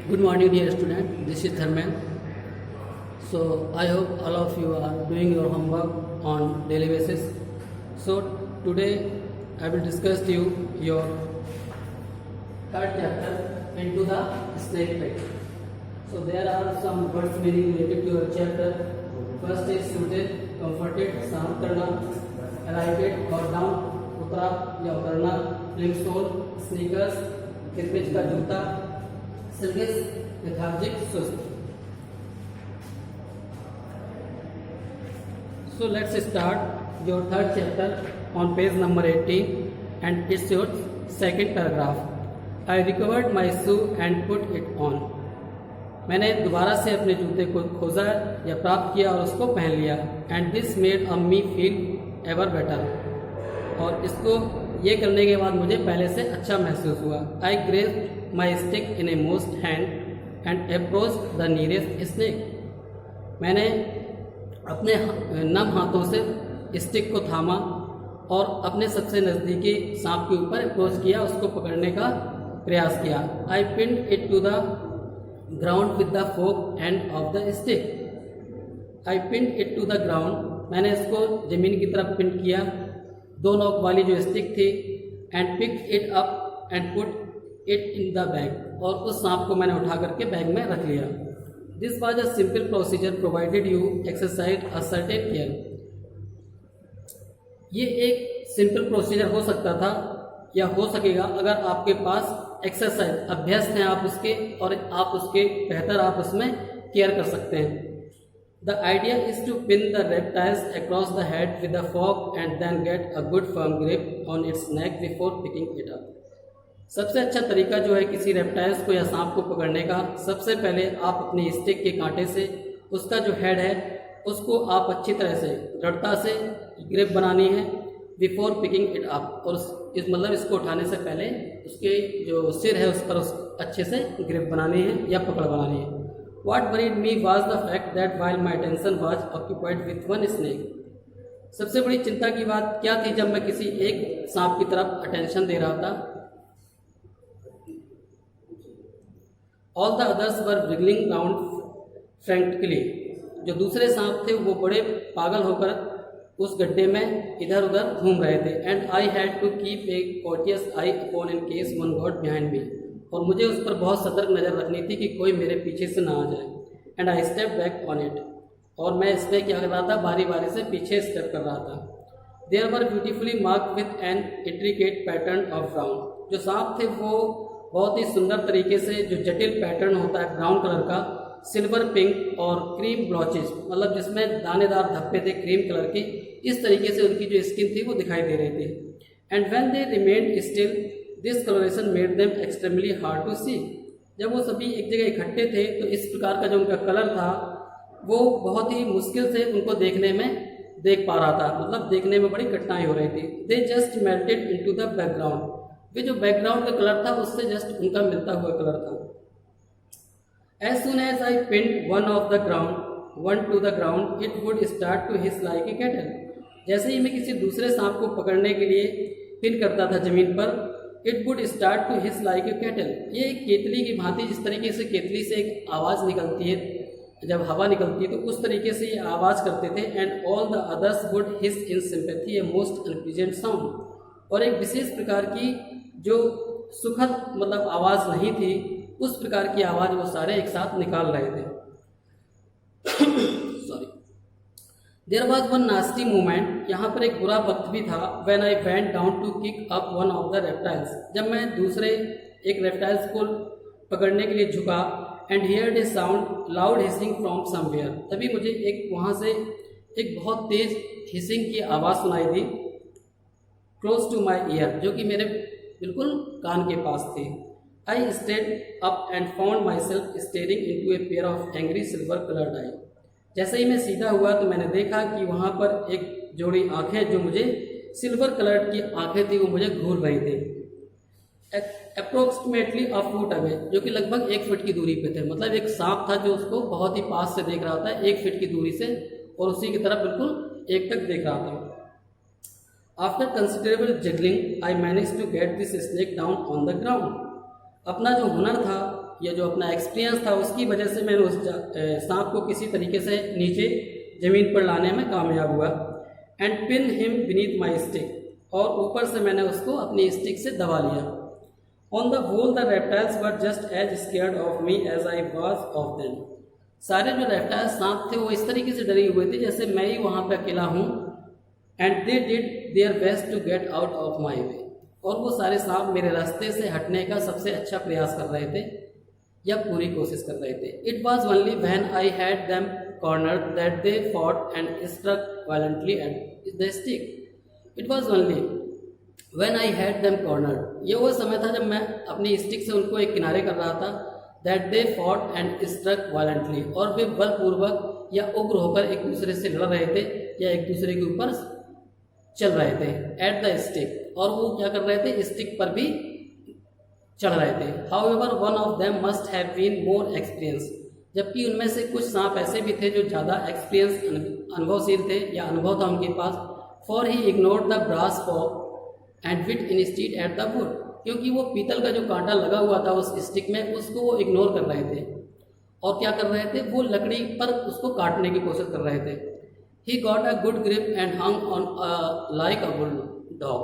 Good morning, dear student. This is Therman. So I hope all of you are doing your homework on daily basis. So today I will discuss to you your third chapter into the snake pit. So there are some words meaning related to your chapter. First is suited, comforted, शांत करना, alighted or down, उतरा या उतरना, plimsoll, sneakers, किरमिच का जूता, sluggish, lethargic, सुस्त. So let's start your third chapter on page number 18 and it's your second paragraph. I recovered my shoe and put it on. मैंने दोबारा से अपने जूते को खोजा या प्राप्त किया और उसको पहन लिया. And this made me feel ever better. और इसको ये करने के बाद मुझे पहले से अच्छा महसूस हुआ. I grasped my stick in a most hand and approached the nearest snake. मैंने अपने नम हाथों से स्टिक को थामा और अपने सबसे नज़दीकी सांप के ऊपर अप्रोच किया, उसको पकड़ने का प्रयास किया. I pinned it to the ground with the fork end of the stick. I pinned it to the ground. मैंने इसको ज़मीन की तरफ पिन किया, दो नोक वाली जो स्टिक थी. And pick it up and put it in the bag. और उस सांप को मैंने उठा करके बैग में रख लिया. This was a simple procedure provided you exercise a certain care. ये एक सिंपल प्रोसीजर हो सकता था या हो सकेगा अगर आपके पास एक्सरसाइज अभ्यस्त हैं आप उसके, और आप उसके बेहतर आप उसमें केयर कर सकते हैं. The idea is to pin the reptiles across the head with the fork and then get a good firm grip on its neck before picking it up. सबसे अच्छा तरीका जो है किसी रेप्टाइल्स को या सांप को पकड़ने का, सबसे पहले आप अपनी स्टिक के कांटे से उसका जो हेड है उसको आप अच्छी तरह से दृढ़ता से ग्रिप बनानी है बिफोर पिकिंग इट अप. और इस मतलब इसको उठाने से पहले उसके जो सिर है उस पर अच्छे से ग्रिप बनानी है या पकड़ बनानी है. What worried me was the fact that while my attention was occupied with one snake. सबसे बड़ी चिंता की बात क्या थी जब मैं किसी एक सांप की तरफ अटेंशन दे रहा था. All the others were wriggling round frantically. जो दूसरे सांप थे वो बड़े पागल होकर उस गड्ढे में इधर उधर घूम रहे थे. And I had to keep a cautious eye upon in case one got behind me. और मुझे उस पर बहुत सतर्क नज़र रखनी थी कि कोई मेरे पीछे से ना आ जाए. And I step back on it. और मैं इसमें क्या कर रहा था, बारी बारी से पीछे स्टेप कर रहा था. There were beautifully marked with an intricate pattern of brown. जो सांप थे वो बहुत ही सुंदर तरीके से, जो जटिल पैटर्न होता है ब्राउन कलर का, सिल्वर पिंक और क्रीम ब्लॉचेज, मतलब जिसमें दानेदार धब्बे थे क्रीम कलर के, इस तरीके से उनकी जो स्किन थी वो दिखाई दे रही थी. And when they remained still this colouration made them extremely hard to see. जब वो सभी एक जगह इकट्ठे थे तो इस प्रकार का जो उनका कलर था वो बहुत ही मुश्किल से उनको देखने में देख पा रहा था, मतलब देखने में बड़ी कठिनाई हो रही थी. They just melted into the background. वे जो बैकग्राउंड का कलर था उससे जस्ट उनका मिलता हुआ कलर था. As soon as I pinned one to the ground it would start to hiss like a kettle. जैसे ही मैं किसी दूसरे सांप को पकड़ने के लिए पिन करता था जमीन पर, it would start to hiss like a kettle. ये एक केतली की भांति, जिस तरीके से केतली से एक आवाज़ निकलती है जब हवा निकलती है तो उस तरीके से ये आवाज़ करते थे. And all the others would his in sympathy a most unpleasant sound. और एक विशेष प्रकार की जो सुखद मतलब आवाज़ नहीं थी, उस प्रकार की आवाज़ वो सारे एक साथ निकाल रहे थे. Sorry. There was one nasty moment. यहाँ पर एक बुरा वक्त भी था. When I went down to kick up one of the reptiles. जब मैं दूसरे एक रेप्टाइल्स को पकड़ने के लिए झुका. And heard A sound loud hissing from somewhere. तभी मुझे एक वहाँ से एक बहुत तेज हिसिंग की आवाज़ सुनाई दी क्लोज टू माई ईयर, जो कि मेरे बिल्कुल कान के पास थी. I stood up and found myself staring into a pair of angry silver coloured eye. जैसे ही मैं सीधा हुआ तो मैंने देखा कि वहाँ पर एक जोड़ी आंखें, जो मुझे सिल्वर कलर की आंखें थी, वो मुझे घूर रही थी. अप्रोक्सीमेटली अ फुट अवे, जो कि लगभग 1 फीट की दूरी पे थे. मतलब एक सांप था जो उसको बहुत ही पास से देख रहा था, 1 फीट की दूरी से, और उसी की तरफ बिल्कुल एक तक देख रहा था. After considerable juggling I manage to get this snake down on the ground. अपना जो हुनर था या जो अपना एक्सपीरियंस था उसकी वजह से मैंने उस सांप को किसी तरीके से नीचे ज़मीन पर लाने में कामयाब हुआ। And pin him beneath my stick, और ऊपर से मैंने उसको अपनी स्टिक से दबा लिया। On the whole the reptiles were just as scared of me as I was of them. सारे जो रेप्टाइल सांप थे वो इस तरीके से डरे हुए थे जैसे मैं ही वहाँ पे अकेला हूँ। And they did their best to get out of my way, और वो सारे सांप मेरे रास्ते से हटने का सबसे अच्छा प्रयास कर रहे थे या पूरी कोशिश कर रहे थे। It was only when I had them cornered that they fought and struck violently at the stick. It was only when I had them cornered, ये वो समय था जब मैं अपनी स्टिक से उनको एक किनारे कर रहा था। That they fought and struck violently, और वे बलपूर्वक या उग्र होकर एक दूसरे से लड़ रहे थे या एक दूसरे के ऊपर चल रहे थे। एट द स्टिक, और वो क्या कर रहे थे, स्टिक पर भी चढ़ रहे थे। However one of them must have been more experience, जबकि उनमें से कुछ सांप ऐसे भी थे जो ज़्यादा एक्सपीरियंस अनुभवशील थे या अनुभव था उनके पास। For he ignored the brass fork and bit instead at the wood, क्योंकि वो पीतल का जो कांटा लगा हुआ था उस स्टिक में उसको वो इग्नोर कर रहे थे और क्या कर रहे थे, वो लकड़ी पर उसको काटने की कोशिश कर रहे थे। He got a good grip and hung on like a bull dog,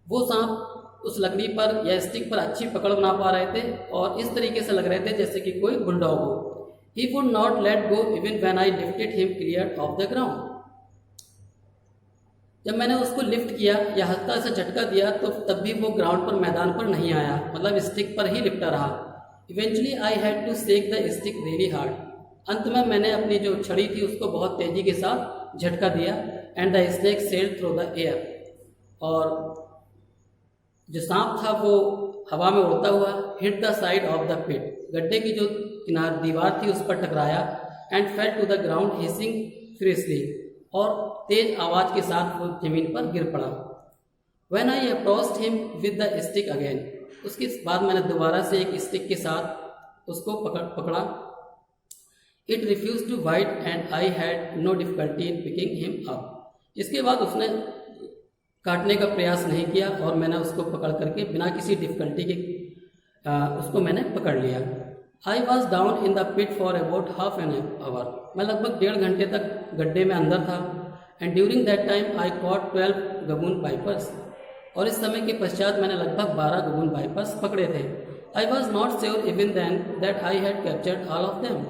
वो सांप उस लकड़ी पर या स्टिक पर अच्छी पकड़ बना पा रहे थे और इस तरीके से लग रहे थे जैसे कि कोई बुलडॉग हो। He would not let go even when I lifted him clear of the ground, जब मैंने उसको लिफ्ट किया या हल्का सा झटका दिया तो तब भी वो ग्राउंड पर, मैदान पर नहीं आया, मतलब स्टिक पर ही लिपटा रहा। Eventually I had to shake the stick really hard, अंत में मैंने अपनी जो छड़ी थी उसको बहुत तेजी के साथ झटका दिया। And the snake sailed through the air, और जो सांप था वो हवा में उड़ता हुआ hit the side of the pit, गड्ढे की जो किनार दीवार थी उस पर टकराया। And fell to the ground hissing furiously, और तेज आवाज के साथ वो जमीन पर गिर पड़ा। When I approached him with the stick again, उसके बाद मैंने दोबारा से एक स्टिक के साथ उसको पकड़ा। It refused to bite and I had no difficulty in picking him up, इसके बाद उसने काटने का प्रयास नहीं किया और मैंने उसको पकड़ करके बिना किसी डिफिकल्टी के उसको मैंने पकड़ लिया। I was down in the pit for about half an hour, मैं लगभग 1.5 घंटे तक गड्ढे में अंदर था। And during that time I caught 12 gaboon vipers, और इस समय के पश्चात मैंने लगभग 12 गबून पाइपर्स पकड़े थे। I was not sure even then that I had captured all of them,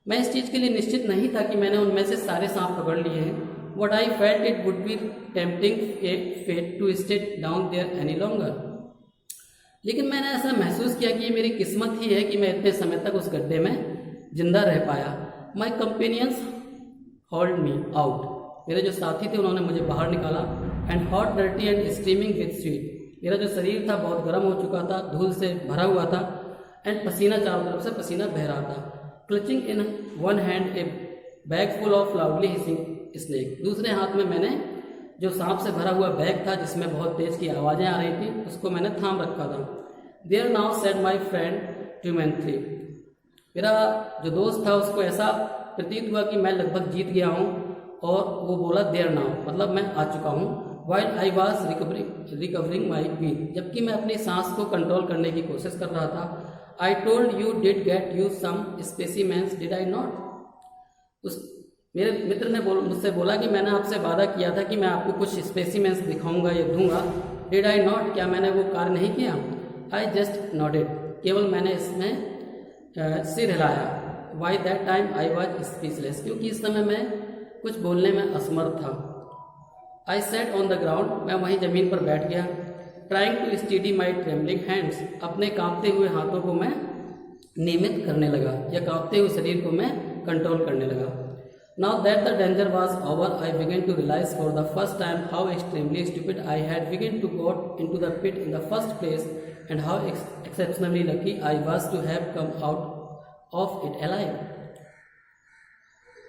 मैं इस चीज़ के लिए निश्चित नहीं था कि मैंने उनमें से सारे सांप पकड़ लिए हैं। What I felt it would be tempting fate to stay down there any longer, लेकिन मैंने ऐसा महसूस किया कि ये मेरी किस्मत ही है कि मैं इतने समय तक उस गड्ढे में जिंदा रह पाया। My companions hauled me out, मेरे जो साथी थे उन्होंने मुझे बाहर निकाला। And hot, dirty and steaming with sweat, मेरा जो शरीर था बहुत गर्म हो चुका था, धूल से भरा हुआ था। एंड पसीना, चारों तरफ से पसीना बह रहा था। Clutching in one hand a bag full of loudly hissing snake, दूसरे हाथ में मैंने जो सांप से भरा हुआ बैग था जिसमें बहुत तेज की आवाज़ें आ रही थी उसको मैंने थाम रखा था। There now said my friend ट्यूमेंथ्री, मेरा जो दोस्त था उसको ऐसा प्रतीत हुआ कि मैं लगभग जीत गया हूँ, और वो बोला देयर नाउ, मतलब मैं आ चुका हूँ। While I was recovering my breath, जबकि मैं अपनी सांस को कंट्रोल करने की कोशिश कर रहा था। I told you did get you some specimens did I not, उस मेरे मित्र ने मुझसे बोला कि मैंने आपसे वादा किया था कि मैं आपको कुछ स्पेसिमेंस दिखाऊंगा या दूंगा। डिड आई नॉट, क्या मैंने वो कार्य नहीं किया? आई जस्ट नॉडेड, केवल मैंने इसमें सिर हिलाया। By that time I was speechless, क्योंकि इस समय मैं कुछ बोलने में असमर्थ था। I sat on the ground, मैं वहीं ज़मीन पर बैठ गया। Trying to steady my trembling hands, अपने कांपते हुए हाथों को मैं नियमित करने लगा या कांपते हुए शरीर को मैं कंट्रोल करने लगा। Now that the danger was over, I began to realize for the first time how extremely stupid I had begun to go into the pit in the first place, and how exceptionally lucky I was to have come out of it alive.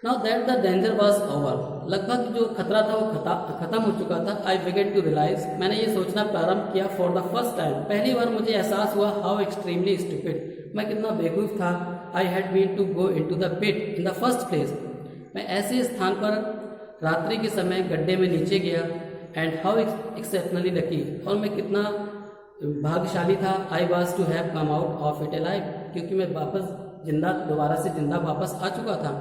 Now that the danger was over, लगभग जो खतरा था वो खत्म हो चुका था। I began to realize, मैंने ये सोचना प्रारंभ किया for the first time, पहली बार मुझे एहसास हुआ how extremely stupid, मैं कितना बेवकूफ़ था। I had been to go into the pit in the first place, मैं ऐसे स्थान पर रात्रि के समय गड्ढे में नीचे गया। एंड हाउ एक्सेप्शनली लकी, और मैं कितना भाग्यशाली था। I was to have come out of it alive, क्योंकि मैं वापस दोबारा से जिंदा वापस आ चुका था।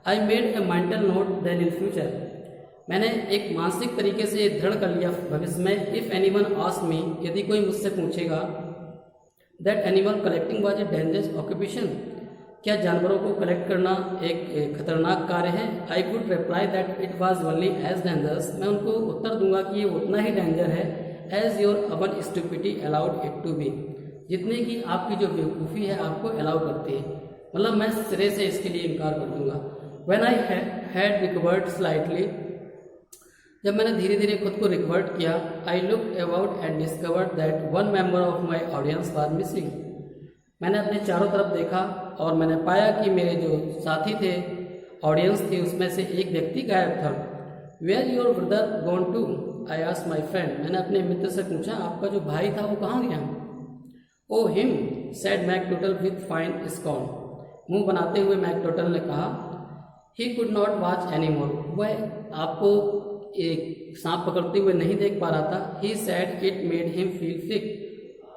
I made a mental note then in future, मैंने एक मानसिक तरीके से दृढ़ कर लिया भविष्य में। इफ़ एनीवन आस्क मी, यदि कोई मुझसे पूछेगा, that animal collecting was a dangerous occupation, क्या जानवरों को कलेक्ट करना एक खतरनाक कार्य है? I would reply that it was only as dangerous, मैं उनको उत्तर दूंगा कि ये उतना ही डेंजर है as your own stupidity allowed it to be, जितने की आपकी जो बेवकूफ़ी है आपको अलाउ करती है। मतलब मैं सिरे से इसके लिए इनकार कर दूंगा। When I had recovered slightly, जब मैंने धीरे धीरे खुद को रिकवर्ड किया, I looked about and discovered that one member of my audience was missing, मैंने अपने चारों तरफ देखा और मैंने पाया कि मेरे जो साथी थे, ऑडियंस थी, उसमें से एक व्यक्ति गायब था। Where your brother gone to, I asked my friend, मैंने अपने मित्र से पूछा आपका जो भाई था वो कहाँ गया? ओ हिम, सेड मैकडोटल विथ फाइन स्कॉन, मुंह बनाते हुए मैकडोटल ने कहा, ही could not watch any more, वह आपको एक सांप पकड़ते हुए नहीं देख पा रहा था। He said it made him feel sick,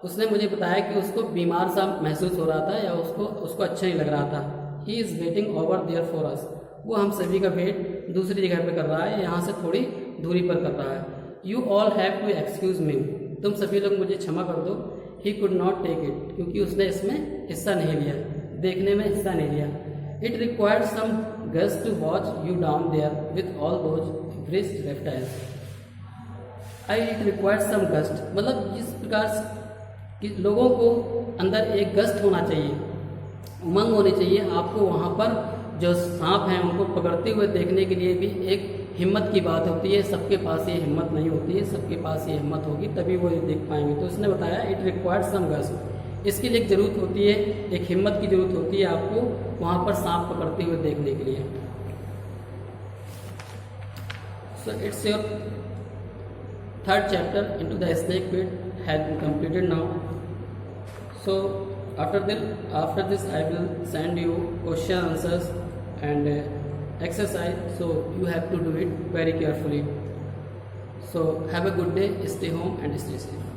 उसने मुझे बताया कि उसको बीमार सा महसूस हो रहा था या उसको अच्छा नहीं लग रहा था। He is waiting over there for us, वो हम सभी का वेट दूसरी जगह पे कर रहा है, यहाँ से थोड़ी दूरी पर कर रहा है। You all have to excuse me, तुम सभी लोग मुझे क्षमा कर दो। He could not take it, क्योंकि उसने इसमें हिस्सा नहीं लिया, देखने में हिस्सा नहीं लिया। इट रिक्वायर्ड सम गस्ट to watch you down there with all those bristly reptiles, it required some गस्ट, मतलब जिस प्रकार कि लोगों को अंदर एक गस्ट होना चाहिए, उमंग होनी चाहिए, आपको वहाँ पर जो सांप हैं उनको पकड़ते हुए देखने के लिए भी एक हिम्मत की बात होती है। सबके पास ये हिम्मत नहीं होती है, सबके पास ये हिम्मत होगी तभी वो देख पाएंगे। तो उसने बताया इट रिक्वायर्ड सम गस्ट, इसके लिए एक ज़रूरत होती है, एक हिम्मत की ज़रूरत होती है आपको वहाँ पर सांप पकड़ते हुए देखने के लिए। So it's your third chapter into the snake pit has been completed now. So after this I will send you question answers and exercise, so you have to do it very carefully. So have a good day, stay home and stay safe.